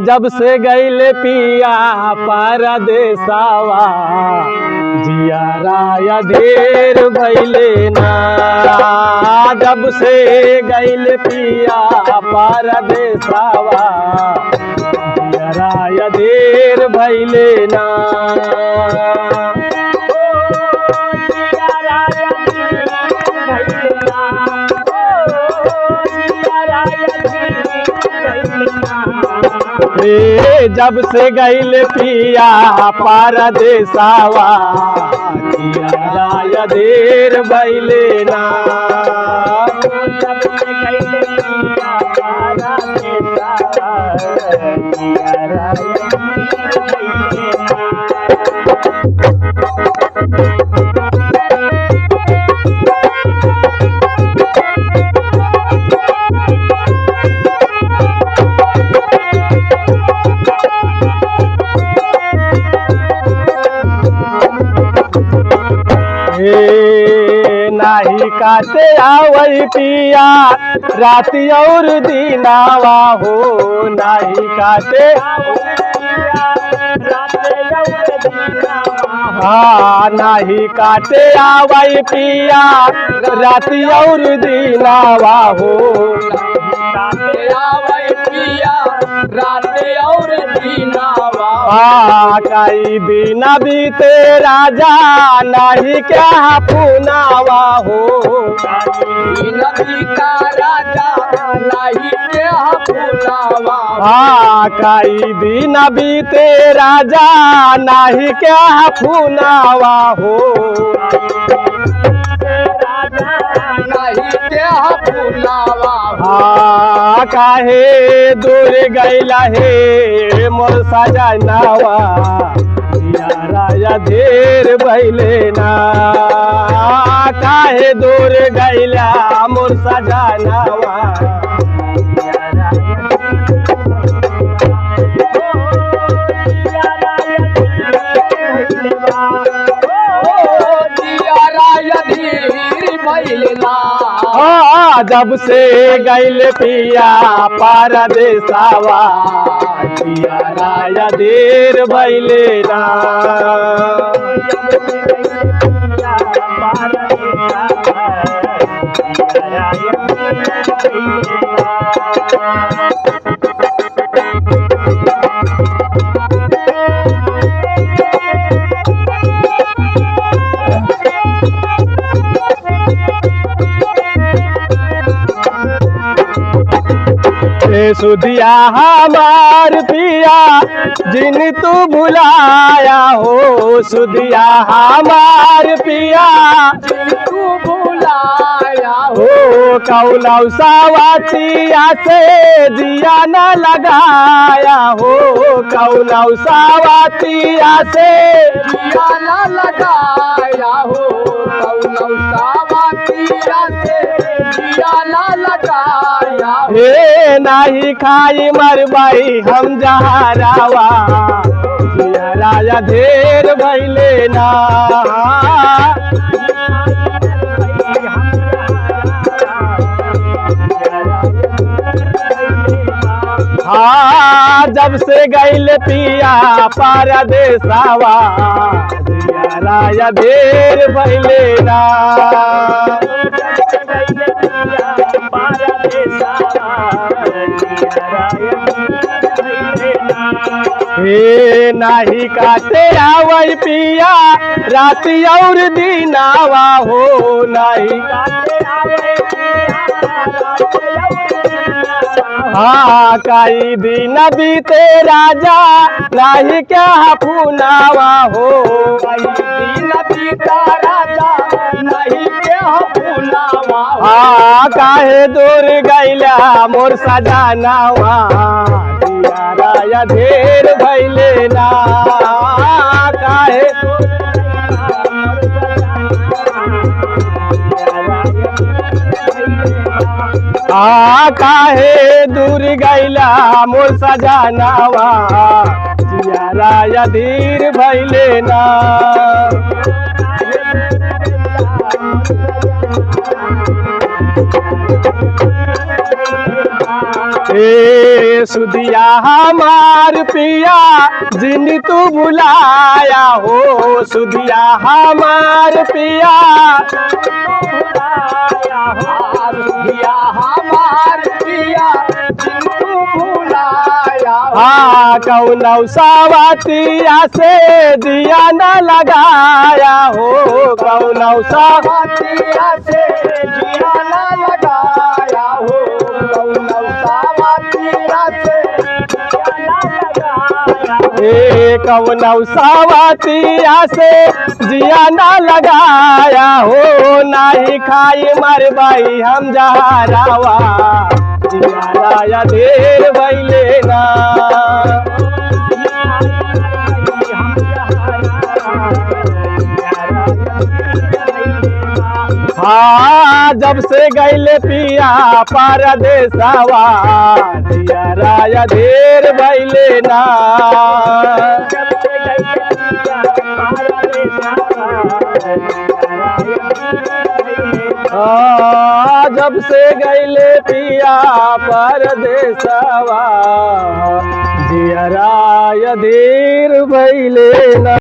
जब से गईले पिया परदेसावा जियारा या ढेर भइले ना। जब से गईले पिया परदेसावा जियारा या ढेर भइले ना। जब से गईले पिया परदेसावा जियारा या ढेर भइले ना। जब से गईले पिया परदेसावा जियारा या ढेर भइले नाही काटे आवई पिया राति और दिनावा हो। नाही काटे हाँ नाही काटे आवई पिया राति और दिनावा हो। काटे आवई पिया राति और दिनावा कई दिन बीते राजा नहीं क्या पुनावा हो। दिन बीता राजा नहीं क्या पुनावा कई दिन बीते राजा नहीं क्या पुनावा हो। काहे दूर गईला हे मोर सजनावा जियारा या ढेर भइले ना। काहे दूर गईला मोर सजनावा जब से गईले पिया परदेसावा जियारा या ढेर भइले ना। सुधिया हमार पिया जिन तू भुलाया हो। सुधिया हमार पिया जिन तू भुलाया हो। कौलौ सावतिया से दिया न लगाया हो। कौलौ सावतिया से दिया न लगाया हो। कौलौ सावतिया से दिया न लगाया हे नाही खाई मरबाई हम जहरावा जियारा या ढेर भइले ना। हाँ जब से गईले पिया परदेसावा जियारा या ढेर भइले ना। हे नाही काटे आवई पिया राति और दिनावा हो। नाही काटे आवई हाँ कई दिन बीते राजा नहीं क्या पुनावा हो। कई दिन बीता राजा नहीं क्या पुनावा हाँ काहे दूर गईला मोर सजनावा जियारा या ढेर भइले ना। काहे काहे दूर गईला मोर सजनावा जियारा या ढेर भइले ना। सुदिया हमार पिया जिन तू बुलाया हो, सुदिया हमार पिया सुदिया हमार पिया जिनको बुलाया हो। हाँ कौनौ सावतिया से दिया न लगाया हो, कौनौ सावतिया से दिया न लगाया हो, कौनौ सावतिया से दिया न लगाया हो। ए कौनौ सावतिया से जिया न लगाया हो, नाही खाई मरबाई हम जहरावा, जिया देर भइले ना। हाँ जब से गईले पिया परदेसवा, जिया देर भइले ना। जब से गईले पिया परदेसवा, जिया देर भइले ना।